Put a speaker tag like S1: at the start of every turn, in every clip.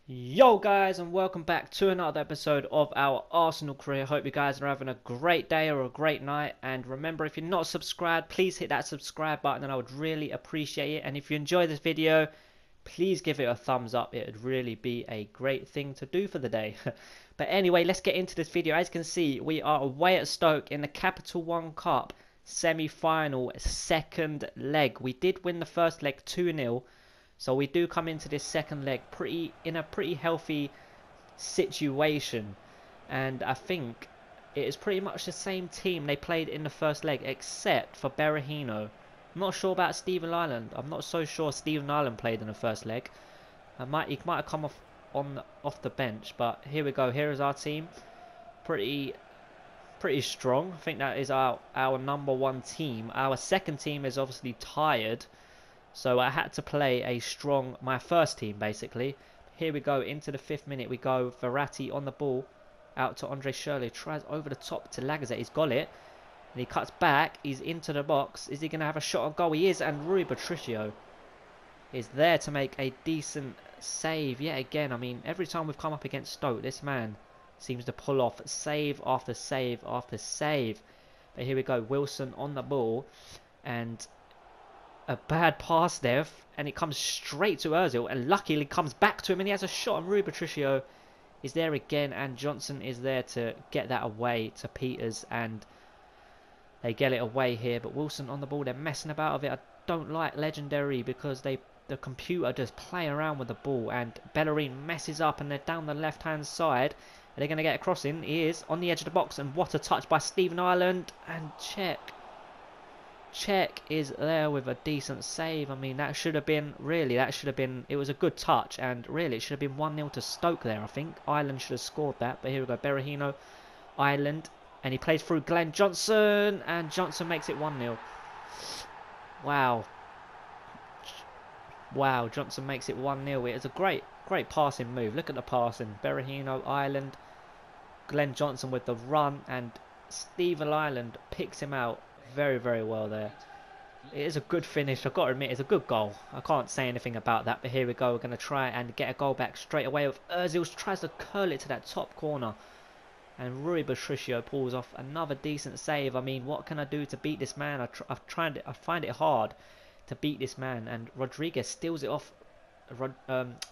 S1: Yo guys, and welcome back to another episode of our Arsenal career. Hope you guys are having a great day or a great night, and remember, if you're not subscribed, please hit that subscribe button and I would really appreciate it. And if you enjoy this video, please give it a thumbs up. It would really be a great thing to do for the day. But anyway, let's get into this video. As you can see, we are away at Stoke in the Capital One Cup semi-final second leg. We did win the first leg 2-0. So we do come into this second leg in a pretty healthy situation, and I think it is pretty much the same team they played in the first leg, except for Berahino. I'm not sure about Stephen Ireland. I'm not so sure Stephen Ireland played in the first leg. He might have come off the bench, but here we go. Here is our team, pretty strong. I think that is our number one team. Our second team is obviously tired. So I had to play my first team basically. Here we go into the 5th minute. We go Verratti on the ball, out to Andre Schürrle, tries over the top to Lacazette. He's got it, and he cuts back. He's into the box. Is he going to have a shot on goal? He is, and Rui Patricio is there to make a decent save yet again. I mean, every time we've come up against Stoke, this man seems to pull off save after save after save. But here we go, Wilson on the ball, and a bad pass there, and it comes straight to Ozil, and luckily comes back to him, and he has a shot, and Rui Patricio is there again, and Johnson is there to get that away to Peters, and they get it away here. But Wilson on the ball, they're messing about with it. I don't like Legendary because the computer just play around with the ball, and Bellerin messes up, and they're down the left hand side. Are they going to get a cross in? He is on the edge of the box, and what a touch by Stephen Ireland, and Check is there with a decent save. I mean, it was a good touch, and really it should have been 1-0 to Stoke there. I think Ireland should have scored that, but here we go, Berahino, Ireland, and he plays through Glenn Johnson, and Johnson makes it 1-0. Wow, Johnson makes it 1-0. It's a great passing move. Look at the passing. Berahino, Ireland, Glenn Johnson with the run, and Stephen Ireland picks him out very well there. It is a good finish. I've got to admit, it's a good goal. I can't say anything about that, but here we go. We're going to try and get a goal back straight away with Ozil. Tries to curl it to that top corner, and Rui Patricio pulls off another decent save. I mean, what can I do to beat this man? I find it hard to beat this man, and Rodriguez steals it off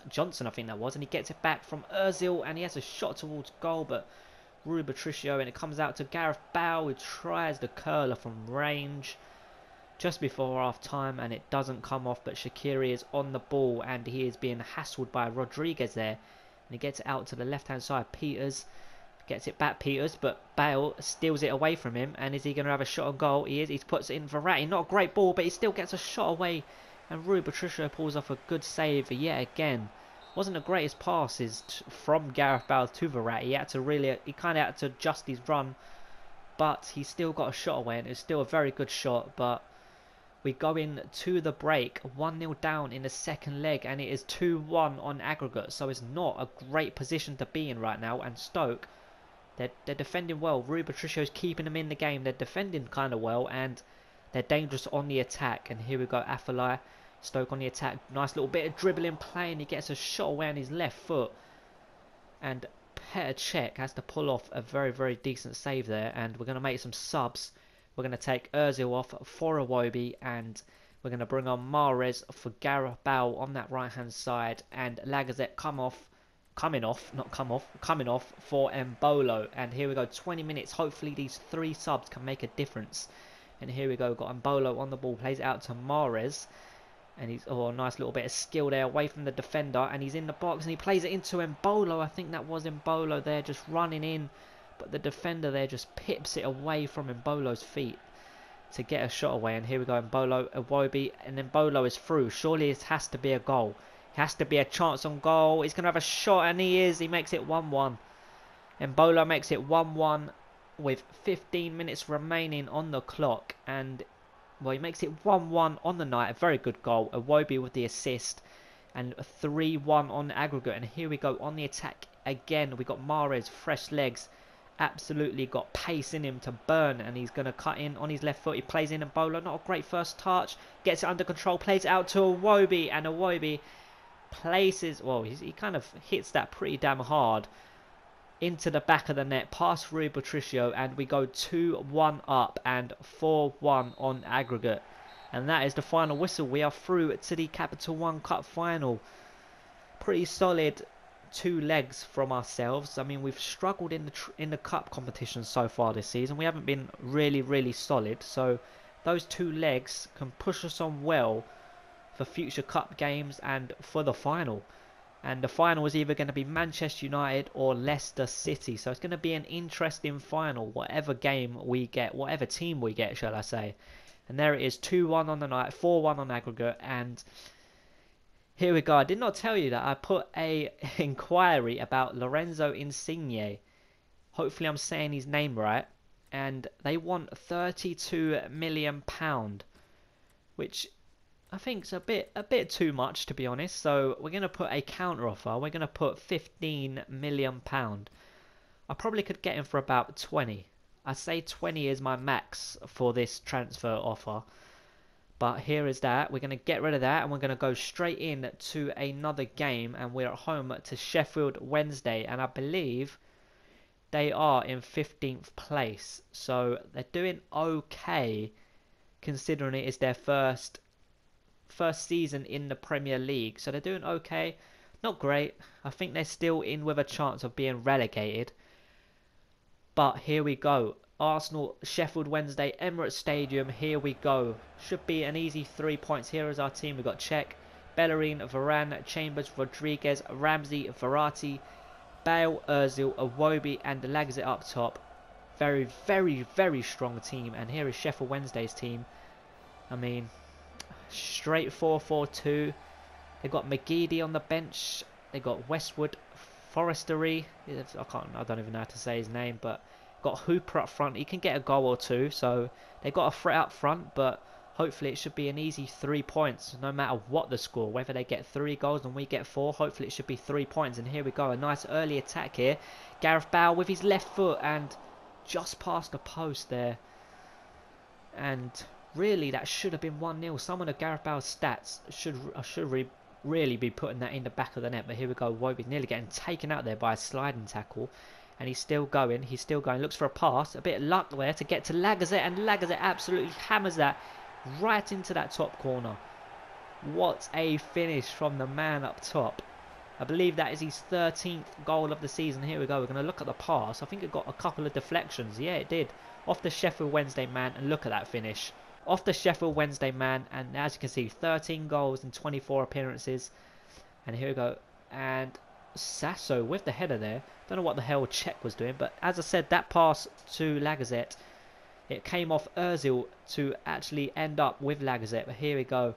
S1: Johnson, I think that was, and he gets it back from Ozil, and he has a shot towards goal, but Rui Patricio, and it comes out to Gareth Bale, who tries the curler from range just before half time, and it doesn't come off. But Shaqiri is on the ball, and he is being hassled by Rodriguez there, and he gets it out to the left hand side. Peters gets it back, but Bale steals it away from him, and is he going to have a shot on goal? He is. He puts it in Verratti. Not a great ball, but he still gets a shot away, and Rui Patricio pulls off a good save yet again. Wasn't the greatest passes from Gareth Bale to Verratti. He kind of had to adjust his run, but he still got a shot away, and it was still a very good shot. But we go in to the break 1-0 down in the second leg, and it is 2-1 on aggregate, so it's not a great position to be in right now. And Stoke, they're defending well. Rui Patricio's keeping them in the game. They're defending kind of well, and they're dangerous on the attack. And here we go, Afellay. Stoke on the attack, nice little bit of dribbling play, and he gets a shot away on his left foot, and Petr Cech has to pull off a very decent save there. And we're going to make some subs. We're going to take Ozil off for Iwobi, and we're going to bring on Mahrez for Gareth Bale on that right hand side, and Lacazette coming off for Embolo. And here we go, 20 minutes. Hopefully these 3 subs can make a difference. And here we go, got Embolo on the ball, plays it out to Mahrez. And he's, a nice little bit of skill there away from the defender. And he's in the box, and he plays it into Embolo. I think that was Embolo there just running in. But the defender there just pips it away from Embolo's feet to get a shot away. And here we go, Embolo, Iwobi, and Embolo is through. Surely it has to be a goal. It has to be a chance on goal. He's going to have a shot, and he is. He makes it 1-1. Embolo makes it 1-1 with 15 minutes remaining on the clock. And well, he makes it 1-1 on the night. A very good goal. Iwobi with the assist. And 3-1 on aggregate. And here we go on the attack again. We got Mahrez, fresh legs. Absolutely got pace in him to burn. And he's going to cut in on his left foot. He plays in Embolo. Not a great first touch. Gets it under control. Plays it out to Iwobi. And Iwobi places, well, he kind of hits that pretty damn hard into the back of the net, past Rui Patricio, and we go 2-1 up and 4-1 on aggregate. And that is the final whistle. We are through to the Capital One Cup final. Pretty solid 2 legs from ourselves. I mean, we've struggled in the cup competition so far this season. We haven't been really solid. So those 2 legs can push us on well for future cup games and for the final. And the final is either going to be Manchester United or Leicester City. So it's going to be an interesting final, whatever game we get, whatever team we get, shall I say. And there it is, 2-1 on the night, 4-1 on aggregate. And here we go. I did not tell you that I put a inquiry about Lorenzo Insigne. Hopefully I'm saying his name right. And they want £32 million, which I think it's a bit too much, to be honest. So we're going to put a counter offer. We're going to put £15 million. I probably could get him for about 20. I'd say 20 is my max for this transfer offer. But here is that. We're going to get rid of that and we're going to go straight in to another game. And we're at home to Sheffield Wednesday. And I believe they are in 15th place. So they're doing okay, considering it is their first season in the Premier League. So they're doing okay. Not great. I think they're still in with a chance of being relegated. But here we go. Arsenal, Sheffield Wednesday, Emirates Stadium. Here we go. Should be an easy 3 points. Here is our team. We've got Cech, Bellerin, Varane, Chambers, Rodriguez, Ramsey, Verratti, Bale, Ozil, Iwobi and Lacazette up top. Very strong team. And here is Sheffield Wednesday's team. I mean, straight 4-4-2. They've got McGeady on the bench. They've got Westwood, Forestery. I don't even know how to say his name, but got Hooper up front. He can get a goal or 2, so they've got a threat up front, but hopefully it should be an easy 3 points, no matter what the score. Whether they get 3 goals and we get 4, hopefully it should be 3 points. And here we go, a nice early attack here. Gareth Bale with his left foot and just past the post there. And really, that should have been 1-0. Some of the Gareth Bale's stats should really be putting that in the back of the net. But here we go. Iwobi's nearly getting taken out there by a sliding tackle. And he's still going. Looks for a pass. A bit of luck there to get to Lacazette. And Lacazette absolutely hammers that right into that top corner. What a finish from the man up top. I believe that is his 13th goal of the season. Here we go. We're going to look at the pass. I think it got a couple of deflections. Yeah, it did. Off the Sheffield Wednesday man. And look at that finish. Off the Sheffield Wednesday man, and as you can see, 13 goals in 24 appearances. And here we go, and Sasso with the header there. Don't know what the hell Cech was doing, but as I said, that pass to Lacazette, it came off Ozil to actually end up with Lacazette. But here we go,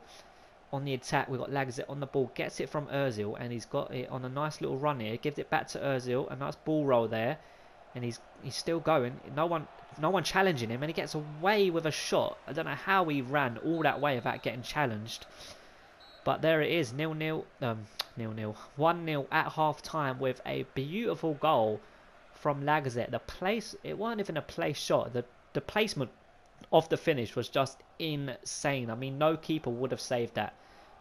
S1: on the attack, we've got Lacazette on the ball, gets it from Ozil, and he's got it on a nice little run here, gives it back to Ozil, a nice ball roll there, and he's still going. No one challenging him, and he gets away with a shot. I don't know how he ran all that way without getting challenged. But there it is, 1-0 at half time with a beautiful goal from Lacazette. It wasn't even a place shot. The placement of the finish was just insane. I mean, no keeper would have saved that.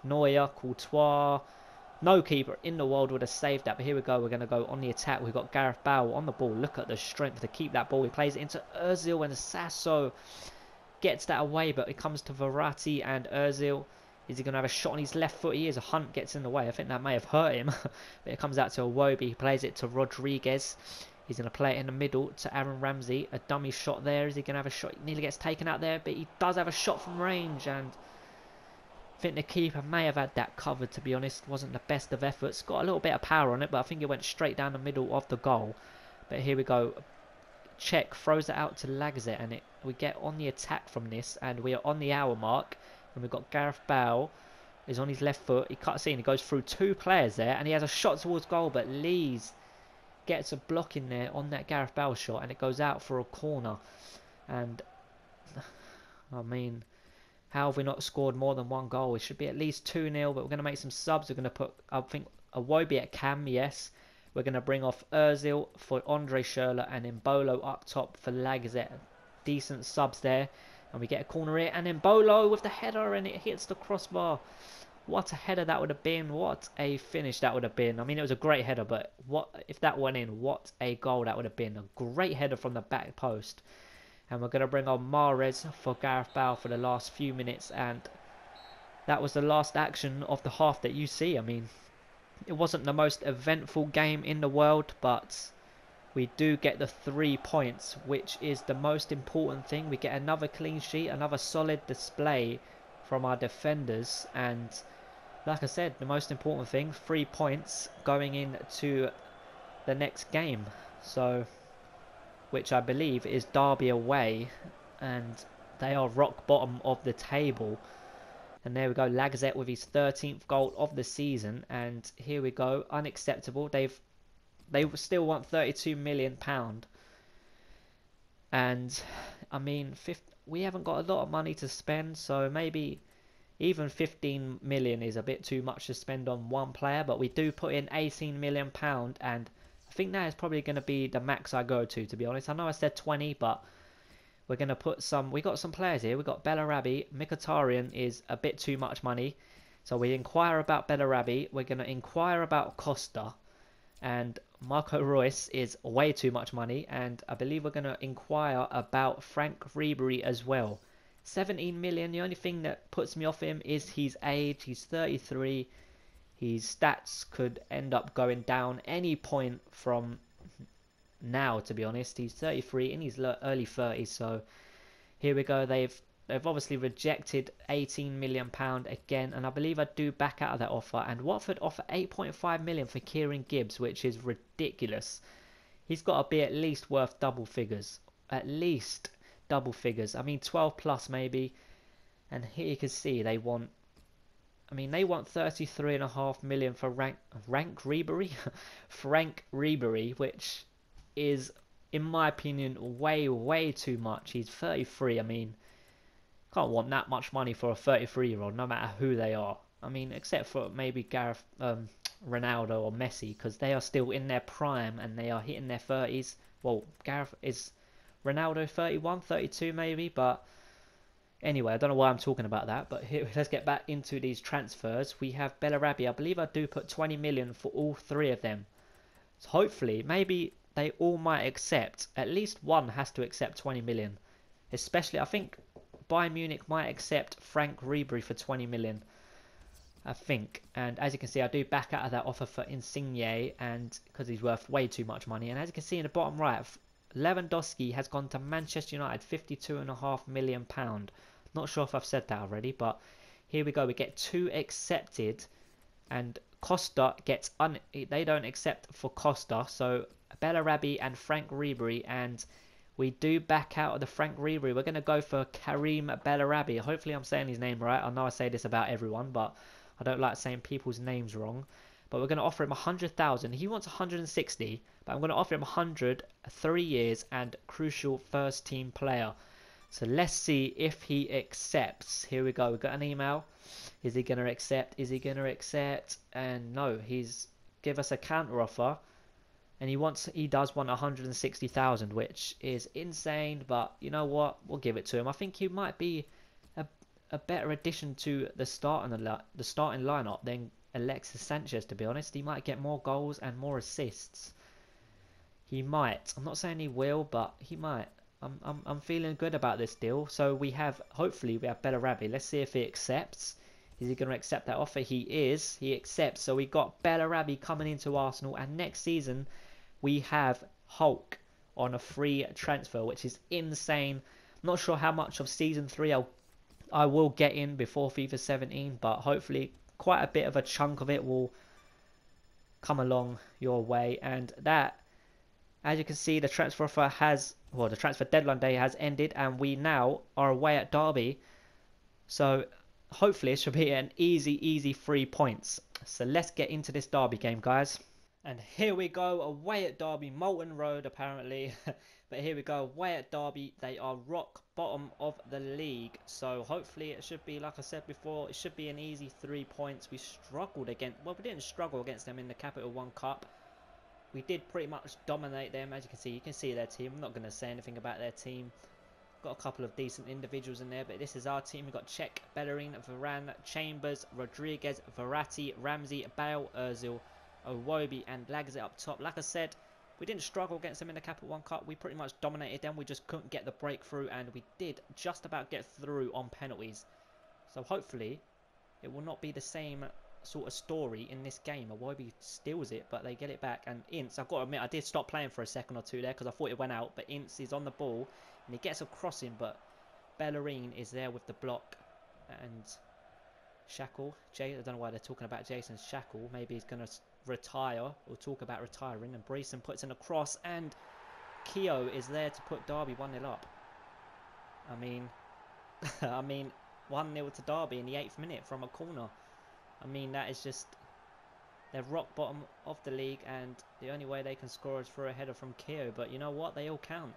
S1: Neuer, Courtois, no keeper in the world would have saved that. But here we go. We're going to go on the attack. We've got Gareth Bale on the ball. Look at the strength to keep that ball. He plays it into Ozil, and Sasso gets that away. But it comes to Verratti and Ozil. Is he going to have a shot on his left foot? He is. A Hunt gets in the way. I think that may have hurt him. But it comes out to Iwobi. He plays it to Rodriguez. He's going to play it in the middle to Aaron Ramsey. A dummy shot there. Is he going to have a shot? He nearly gets taken out there. But he does have a shot from range. And I think the keeper may have had that covered, to be honest. Wasn't the best of efforts. Got a little bit of power on it, but I think it went straight down the middle of the goal. But here we go. Cech throws it out to Lacazette, and we get on the attack from this, and we are on the hour mark. And we've got Gareth Bale is on his left foot. He cuts in. He goes through 2 players there, and he has a shot towards goal, but Lees gets a block in there on that Gareth Bale shot, and it goes out for a corner. And I mean, how have we not scored more than 1 goal? It should be at least 2-0, but we're going to make some subs. We're going to put, I think, Iwobi at cam, yes. We're going to bring off Ozil for Andre Schürrle and Embolo up top for Lacazette. Decent subs there. And we get a corner here. And Embolo with the header, and it hits the crossbar. What a header that would have been. What a finish that would have been. I mean, it was a great header, but what if that went in? What a goal that would have been. A great header from the back post. And we're going to bring on Mahrez for Gareth Bale for the last few minutes. And that was the last action of the half that you see. I mean, it wasn't the most eventful game in the world, but we do get the 3 points, which is the most important thing. We get another clean sheet, another solid display from our defenders, and like I said, the most important thing, 3 points going into the next game. So, which I believe is Derby away, and they are rock bottom of the table. And there we go, Lacazette with his 13th goal of the season, and here we go, unacceptable. They still want £32 million, and I mean, we haven't got a lot of money to spend, so maybe even 15 million is a bit too much to spend on one player, but we do put in £18 million, and I think that is probably going to be the max I go to be honest. I know I said 20, but we're going to put some, we got some players here. We got Bellarabi. Mkhitaryan is a bit too much money, so we inquire about Bellarabi. We're going to inquire about Costa, and Marco Reus is way too much money, and I believe we're going to inquire about Frank Ribery as well. 17 million. The only thing that puts me off him is his age. He's 33. His stats could end up going down any point from now, to be honest. He's 33 in his early 30s, so here we go. They've obviously rejected £18 million again, and I believe I do back out of that offer. And Watford offer 8.5 million for Kieran Gibbs, which is ridiculous. He's got to be at least worth double figures. At least double figures. I mean, 12 plus maybe. And here you can see they want, I mean, they want 33.5 million for Frank Ribery, Frank Ribery, which is, in my opinion, way too much. He's 33. I mean, can't want that much money for a 33-year-old, no matter who they are. I mean, except for maybe Ronaldo or Messi, because they are still in their prime and they are hitting their 30s. Well, is Ronaldo 31, 32 maybe, but anyway, I don't know why I'm talking about that, but here, let's get back into these transfers. We have Bellarabi. I believe I do put 20 million for all 3 of them. So hopefully, maybe they all might accept. At least one has to accept 20 million. Especially, I think Bayern Munich might accept Frank Ribery for 20 million. I think. And as you can see, I do back out of that offer for Insigne, and because he's worth way too much money. And as you can see in the bottom right, Lewandowski has gone to Manchester United, £52.5 million. Not sure if I've said that already, but here we go. We get 2 accepted, and Costa gets they don't accept for Costa. So Bellarabi and Frank Ribery, and we do back out of the Frank Ribery. We're going to go for Karim Bellarabi. Hopefully I'm saying his name right. I know I say this about everyone, but I don't like saying people's names wrong. But we're going to offer him 100,000. He wants 160, but I'm going to offer him 100, 3 years, and crucial first team player. So let's see if he accepts. Here we go. We've got an email. Is he going to accept? Is he going to accept? And no, he's give us a counter offer. And he does want 160,000, which is insane. But you know what? We'll give it to him. I think he might be a better addition to the starting lineup than Alexis Sanchez, to be honest. He might get more goals and more assists. He might. I'm not saying he will, but he might. I'm feeling good about this deal. So hopefully we have Bellarabi. Let's see if he accepts. Is he going to accept that offer? He is. He accepts. So we got Bellarabi coming into Arsenal, and next season we have Hulk on a free transfer, which is insane. Not sure how much of season 3 I will get in before FIFA 17, but hopefully quite a bit of a chunk of it will come along your way. And that, as you can see, the transfer offer the transfer deadline day has ended, and we now are away at Derby. So hopefully it should be an easy 3 points. So let's get into this Derby game, guys. And here we go, away at Derby, Moulton Road apparently. But here we go, away at Derby. They are rock bottom of the league. So hopefully it should be, like I said before, it should be an easy 3 points. We didn't struggle against them in the Capital One Cup. We did pretty much dominate them, as you can see. You can see their team. I'm not going to say anything about their team. Got a couple of decent individuals in there, but this is our team. We've got Cech, Bellerin, Varane, Chambers, Rodriguez, Verratti, Ramsey, Bale, Ozil, Iwobi and Lacazette up top. Like I said, we didn't struggle against them in the Capital One Cup. We pretty much dominated them. We just couldn't get the breakthrough, and we did just about get through on penalties. So hopefully it will not be the same sort of story in this game. Iwobi steals it, but they get it back. And Ince, I've got to admit, I did stop playing for a second or two there because I thought it went out. But Ince is on the ball, and he gets a crossing, but Bellerin is there with the block. And Shackle, I don't know why they're talking about Jason Shackle. Maybe he's going to retire or talk about retiring. And Breeson puts in a cross, and Keogh is there to put Derby 1-0 up. I mean, 1-0 to Derby in the 8th minute from a corner. I mean, that is just... They're rock bottom of the league, and the only way they can score is through a header from Keogh. But you know what? They all count.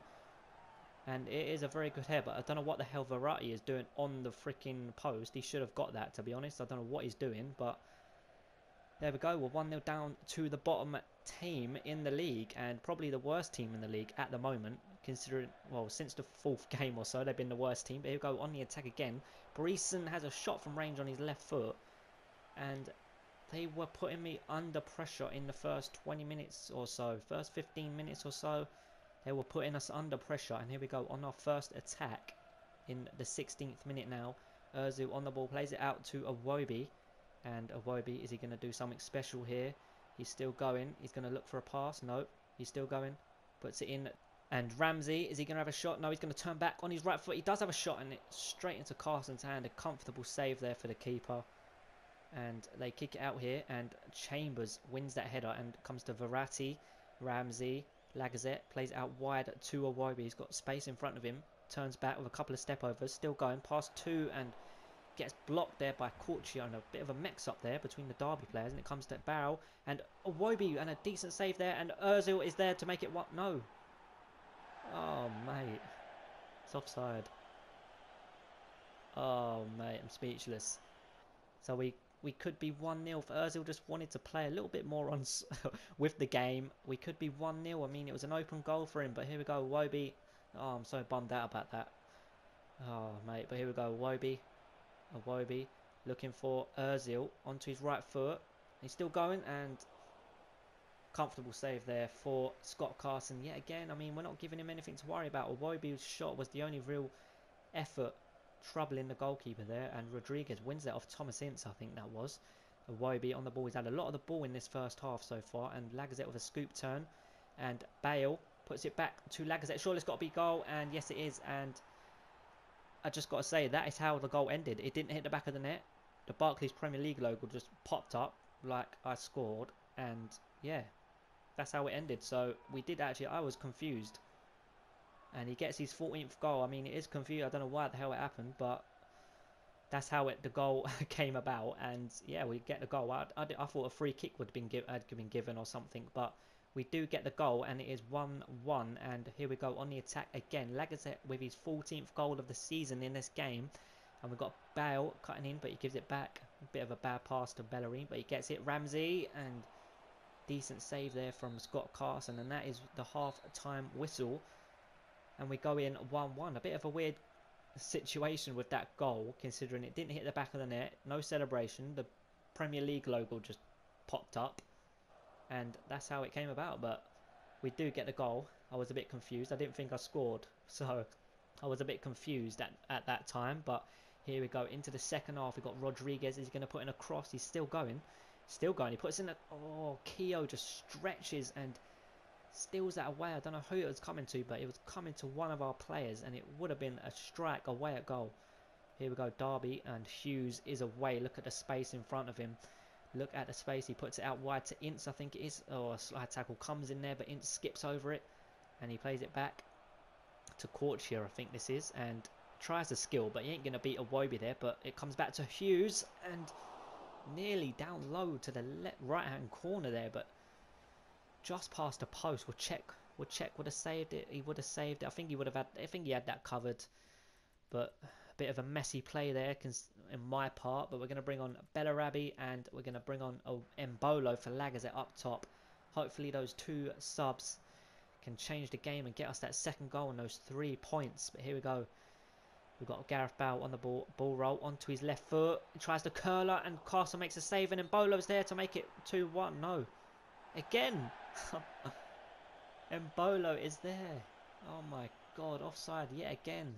S1: And it is a very good header, but I don't know what the hell Verratti is doing on the freaking post. He should have got that, to be honest. I don't know what he's doing, but... There we go. We're 1-0 down to the bottom team in the league, and probably the worst team in the league at the moment, considering, well, since the 4th game or so, they've been the worst team. But here we go on the attack again. Breeson has a shot from range on his left foot, and they were putting me under pressure in the first 20 minutes or so, first 15 minutes or so. They were putting us under pressure, and here we go on our first attack in the 16th minute now. Ozil on the ball, plays it out to Iwobi. And Iwobi, is he going to do something special here? He's still going. He's going to look for a pass. No, he's still going. Puts it in. And Ramsey, is he going to have a shot? No, he's going to turn back on his right foot. He does have a shot, and it's straight into Carson's hand. A comfortable save there for the keeper. And they kick it out here, and Chambers wins that header and comes to Verratti. Ramsey, Lacazette plays it out wide to Iwobi. He's got space in front of him. Turns back with a couple of step overs. Still going past 2 and... gets blocked there by Corchio, and a bit of a mix-up there between the Derby players, and it comes to Barrow, and Iwobi, and a decent save there, and Ozil is there to make it what? No. Oh, mate. It's offside. Oh, mate, I'm speechless. So we could be 1-0 if Ozil just wanted to play a little bit more on with the game. We could be 1-0. I mean, it was an open goal for him, but here we go, Iwobi. Oh, I'm so bummed out about that. Oh, mate, but here we go, Iwobi looking for Ozil onto his right foot. He's still going, and comfortable save there for Scott Carson. Yet again, I mean, we're not giving him anything to worry about. Iwobi's shot was the only real effort troubling the goalkeeper there, and Rodriguez wins that off Thomas Ince, I think that was. Iwobi on the ball. He's had a lot of the ball in this first half so far, and Lacazette with a scoop turn, and Bale puts it back to Lacazette. Surely it's got to be goal, and yes it is, and I just got to say, that is how the goal ended. It didn't hit the back of the net. The Barclays Premier League logo just popped up like I scored. And yeah, that's how it ended. So we did actually, I was confused. And he gets his 14th goal. I mean, it is confused. I don't know why the hell it happened, but that's how the goal came about. And yeah, we get the goal. I thought a free kick would have been given or something, but we do get the goal, and it is 1-1, and here we go on the attack again. Lacazette with his 14th goal of the season in this game, and we've got Bale cutting in, but he gives it back. A bit of a bad pass to Bellerin, but he gets it. Ramsey, and decent save there from Scott Carson, and that is the half-time whistle, and we go in 1-1. A bit of a weird situation with that goal, considering it didn't hit the back of the net, no celebration, the Premier League logo just popped up. And that's how it came about, but we do get the goal. I was a bit confused. I didn't think I scored, so I was a bit confused at that time. But here we go into the second half. We've got Rodriguez. He's going to put in a cross. He's still going. Still going. He puts in a... Oh, Keogh just stretches and steals that away. I don't know who it was coming to, but it was coming to one of our players, and it would have been a strike away at goal. Here we go, Derby, and Hughes is away. Look at the space in front of him. Look at the space. He puts it out wide to Ince, I think it is. Oh, a slide tackle comes in there, but Ince skips over it. And he plays it back to Corchia, I think this is. And tries to skill, but he ain't going to beat Iwobi there. But it comes back to Hughes. And nearly down low to the right-hand corner there. But just past the post. Cech would have saved it. He would have saved it. I think he would have had... I think he had that covered. But a bit of a messy play there in my part. But we're going to bring on Bellarabi, and we're going to bring on Embolo for Lacazette up top. Hopefully those two subs can change the game and get us that second goal and those 3 points. But here we go. We've got Gareth Bale on the ball roll onto his left foot. He tries to curler and Castle makes a save, and then Mbolo's there to make it 2-1. No. Again. Mbolo is there. Oh my god, offside yet again.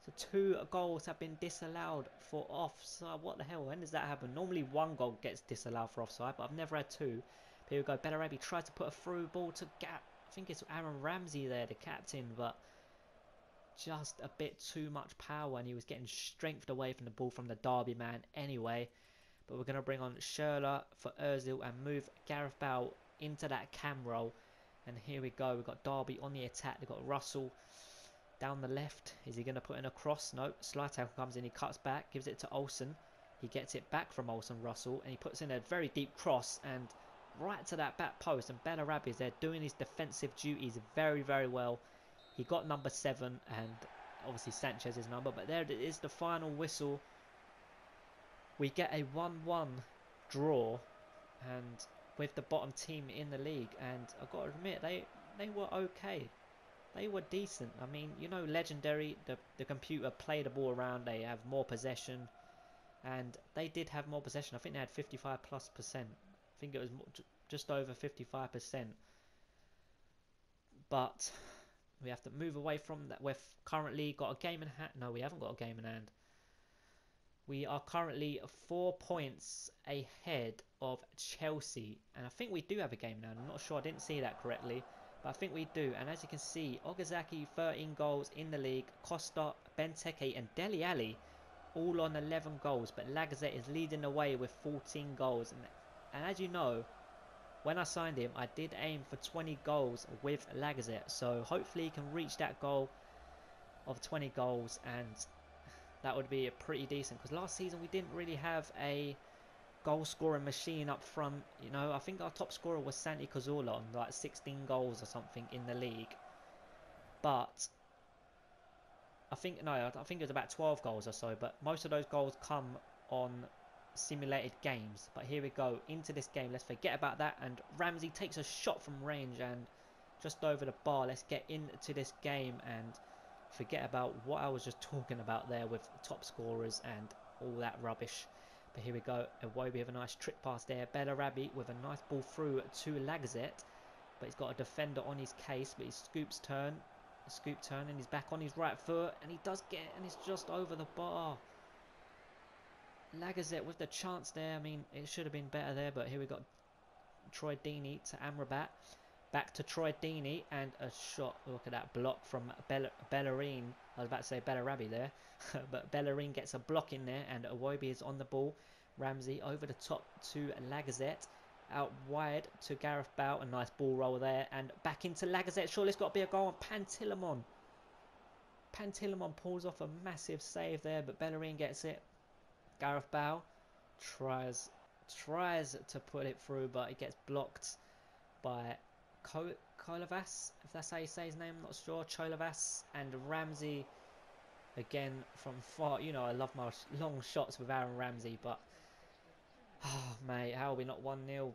S1: So 2 goals have been disallowed for offside. What the hell? When does that happen? Normally 1 goal gets disallowed for offside, but I've never had 2. Here we go. Bellarabi tries to put a through ball to Gap. I think it's Aaron Ramsey there, the captain, but just a bit too much power, and he was getting strengthened away from the ball from the Derby man anyway. But we're going to bring on Schürrle for Ozil and move Gareth Bale into that cam role. And here we go. We've got Derby on the attack. They've got Russell down the left. Is he going to put in a cross? No. Slide tackle comes in. He cuts back. Gives it to Olsen. He gets it back from Olsen Russell. And he puts in a very deep cross. And right to that back post. And Bellarabi is there doing his defensive duties very, very well. He got number 7. And obviously Sanchez's number. But there it is, the final whistle. We get a 1-1 draw. And with the bottom team in the league. And I've got to admit, they were okay. They were decent. I mean, you know, Legendary, the computer play the ball around. They have more possession. And they did have more possession. I think they had 55+%. I think it was just over 55%. But we have to move away from that. We've currently got a game in hand. No, we haven't got a game in hand. We are currently 4 points ahead of Chelsea. And I think we do have a game in hand. I'm not sure. I didn't see that correctly. But I think we do. And as you can see, Ogazaki 13 goals in the league. Costa, Benteke and Dele Alli all on 11 goals. But Lacazette is leading the way with 14 goals. And as you know, when I signed him, I did aim for 20 goals with Lacazette. So hopefully he can reach that goal of 20 goals. And that would be a pretty decent. Because last season we didn't really have a goal scoring machine up front. You know, I think our top scorer was Santi Cazorla on like 16 goals or something in the league. But I think it was about 12 goals or so. But most of those goals come on simulated games. But here we go into this game. Let's forget about that. And Ramsey takes a shot from range and just over the bar. Let's get into this game and forget about what I was just talking about there with top scorers and all that rubbish. But here we go. Iwobi with a nice trick pass there. Bellarabi with a nice ball through to Lacazette. But he's got a defender on his case. But he scoops turn. Scoop turn. And he's back on his right foot. And he does get. And it's just over the bar. Lacazette with the chance there. I mean, it should have been better there. But here we got Troy Deeney to Amrabat. Back to Troy Deeney. And a shot. Look at that block from Bellerin. I was about to say Bellarabi there. But Bellerin gets a block in there. And Iwobi is on the ball. Ramsey over the top to Lacazette. Out wide to Gareth Bale. A nice ball roll there. And back into Lacazette. Surely it's got to be a goal on Pantilimon. Pantilimon pulls off a massive save there. But Bellerin gets it. Gareth Bale tries to put it through. But it gets blocked by Cholavas, if that's how you say his name, I'm not sure. Cholavas. And Ramsey again from far. You know, I love my long shots with Aaron Ramsey, but oh mate, how are we not 1-0?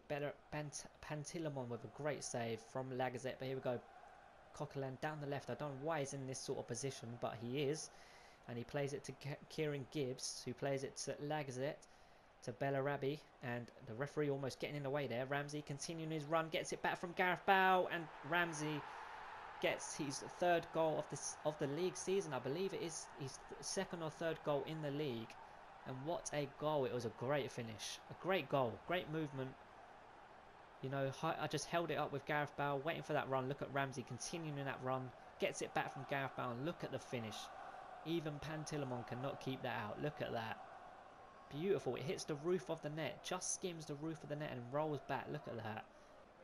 S1: Pantilimon with a great save from Lacazette. But here we go. Coquelin down the left. I don't know why he's in this sort of position, but he is. And he plays it to Kieran Gibbs, who plays it to Lacazette. To Bellarabi, and the referee almost getting in the way there. Ramsey continuing his run, gets it back from Gareth Bale, and Ramsey gets his 3rd goal of the league season. I believe it is his 2nd or 3rd goal in the league. And what a goal. It was a great finish, a great goal, great movement. You know, I just held it up with Gareth Bale, waiting for that run. Look at Ramsey continuing that run, gets it back from Gareth Bale, and look at the finish. Even Pantilimon cannot keep that out. Look at that. Beautiful. It hits the roof of the net, just skims the roof of the net and rolls back. Look at that.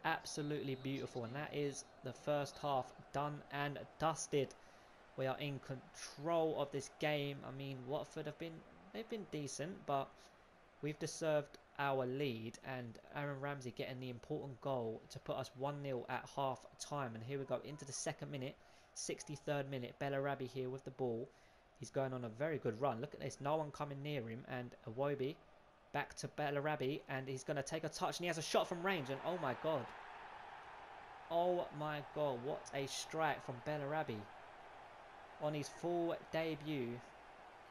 S1: Absolutely beautiful. And that is the first half done and dusted. We are in control of this game. I mean, Watford they've been decent, but we've deserved our lead. And Aaron Ramsey getting the important goal to put us 1-0 at half time. And here we go into the 2nd minute, 63rd minute. Bellarabi here with the ball. He's going on a very good run. Look at this. No one coming near him. And Iwobi back to Bellarabi. And he's going to take a touch. And he has a shot from range. And oh my god. Oh my god, what a strike from Bellarabi. On his full debut,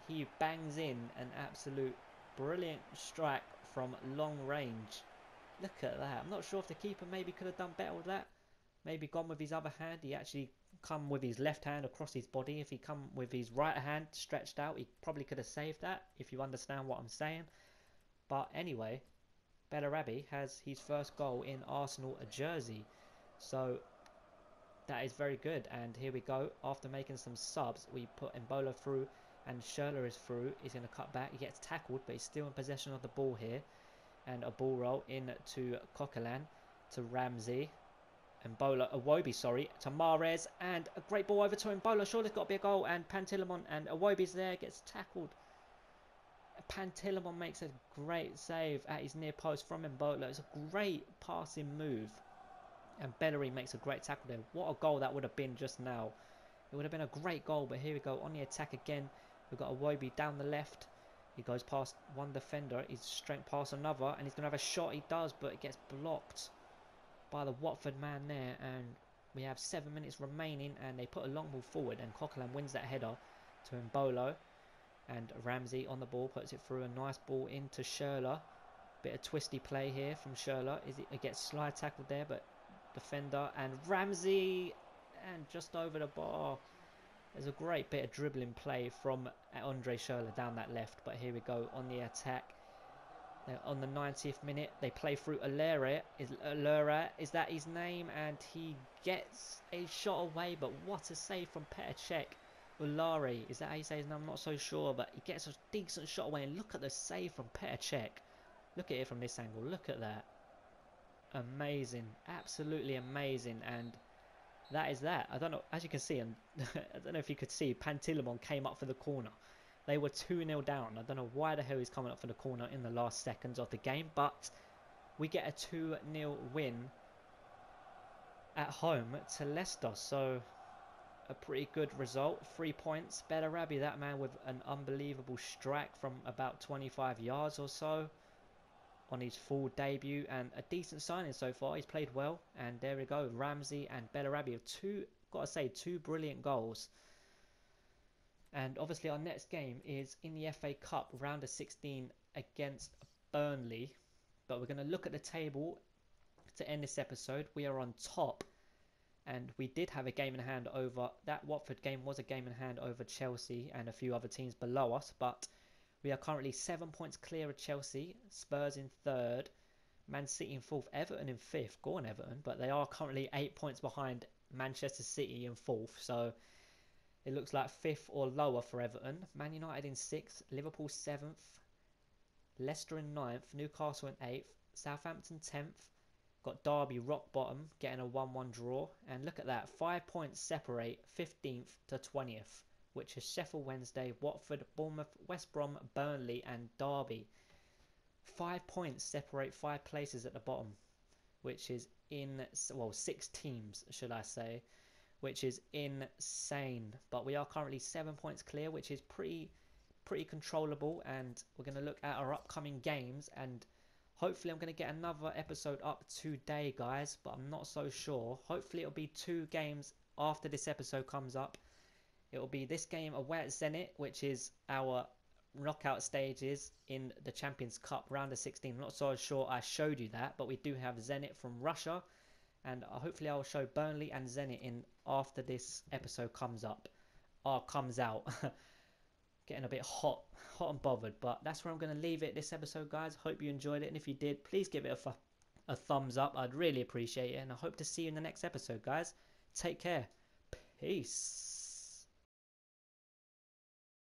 S1: he bangs in an absolute brilliant strike from long range. Look at that. I'm not sure if the keeper maybe could have done better with that. Maybe gone with his other hand. He actually come with his left hand across his body. If he come with his right hand stretched out, he probably could have saved that, if you understand what I'm saying. But anyway, Bellarabi has his first goal in Arsenal jersey. So that is very good. And here we go. After making some subs, we put Embolo through and Schürrle is through. He's going to cut back. He gets tackled, but he's still in possession of the ball here. And a ball roll in to Coquelin, to Ramsey. Embolo, Iwobi, sorry, to Mahrez. And a great ball over to Embolo. Sure, there's got to be a goal. And Pantilimon and Iwobi's there, gets tackled. Pantilimon makes a great save at his near post from Embolo. It's a great passing move. And Bellerin makes a great tackle there. What a goal that would have been just now. It would have been a great goal, but here we go on the attack again. We've got Iwobi down the left. He goes past one defender. He's straight past another, and he's going to have a shot. He does, but it gets blocked by the Watford man there. And we have 7 minutes remaining, and they put a long ball forward, and Coquelin wins that header to Embolo. And Ramsey on the ball, puts it through. A nice ball into Schürrle. Bit of twisty play here from Schürrle. It gets slide tackled there, but defender and Ramsey, and just over the bar. There's a great bit of dribbling play from Andre Schürrle down that left. But here we go on the attack. On the 90th minute, they play through Alera. Is that his name? And he gets a shot away, but what a save from Petr Cech. Ulari, is that how you say his name? I'm not so sure, but he gets a decent shot away. And look at the save from Petr Cech. Look at it from this angle. Look at that. Amazing. Absolutely amazing. And that is that. I don't know, as you can see, and I don't know if you could see, Pantilimon came up for the corner. They were 2-0 down. I don't know why the hell he's coming up for the corner in the last seconds of the game, but we get a 2-0 win at home to Leicester. So a pretty good result. 3 points. Bellarabi, that man, with an unbelievable strike from about 25 yards or so on his full debut, and a decent signing so far. He's played well, and there we go. Ramsey and Bellarabi have two brilliant goals. And obviously our next game is in the FA Cup round of 16 against Burnley. But we're going to look at the table to end this episode. We are on top, and we did have a game in hand over, that Watford game was a game in hand over Chelsea and a few other teams below us, but we are currently 7 points clear of Chelsea, Spurs in third, Man City in fourth, Everton in fifth. Go on, Everton. But they are currently 8 points behind Manchester City in fourth. So it looks like fifth or lower for Everton. Man United in sixth, Liverpool seventh, Leicester in ninth, Newcastle in eighth, Southampton 10th. Got Derby rock bottom, getting a 1-1 draw. And look at that, 5 points separate 15th to 20th. Which is Sheffield Wednesday, Watford, Bournemouth, West Brom, Burnley and Derby. 5 points separate 5 places at the bottom, which is well, 6 teams, should I say, which is insane. But we are currently 7 points clear, which is pretty controllable, and we're going to look at our upcoming games, and hopefully I'm going to get another episode up today, guys, but I'm not so sure. Hopefully it'll be 2 games after this episode comes up. It will be this game away at Zenit, which is our knockout stages in the Champions Cup round of 16. I'm not so sure I showed you that, but we do have Zenit from Russia, and hopefully I'll show Burnley and Zenit in after this episode comes up, or comes out. Getting a bit hot and bothered, but that's where I'm going to leave it this episode, guys. Hope you enjoyed it, and if you did, please give it a thumbs up. I'd really appreciate it, and I hope to see you in the next episode, guys. Take care. Peace.